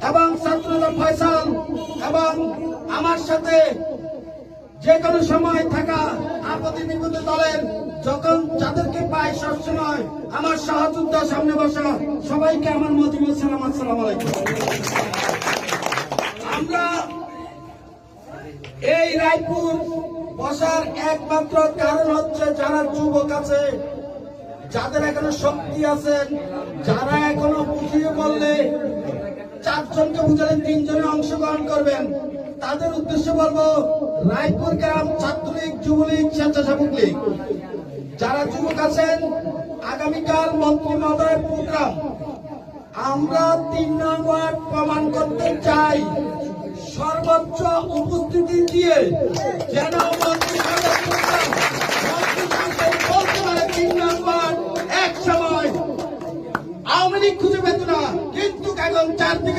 এবং ছাত্রদল ফয়সাল এবং আমার সাথে যে কোনো সময় থাকা আপত্তি বিপত্তি দলের যখন যাদেরকে পাই সবসময় আমার সহযোদ্ধা সামনে বসা সবাইকে আমার মজিবুর সালাম, আসসালামু আলাইকুম। আমরা এই রায়পুর বসার একমাত্র কারণ হচ্ছে যারা যুবক আছে, যাদের এখনো শক্তি আছে, যারা এখনো বুঝিয়ে বললে 4 জনকে বুঝালেন 3 জনে অংশগ্রহণ করবেন, তাদের উদ্দেশ্যে বলবো রায়পুর গ্রাম ছাত্রলীগ, যুবলীগ, স্বেচ্ছাসেবক লীগ যারা যুবক আছেন, আগামীকাল মন্ত্রী মহোদয়ের প্রোগ্রাম আমরা 3 নং ওয়ার্ড প্রমাণ করতে চাই সর্বোচ্চ উপস্থিতি দিয়ে যেন মন্ত্রী মহোদয়ের প্রোগ্রাম বলতে পারে 3 নং ওয়ার্ড এক সময় আওয়ামী লীগ খুঁজে পেত না, কিন্তু এখন 4 দিকে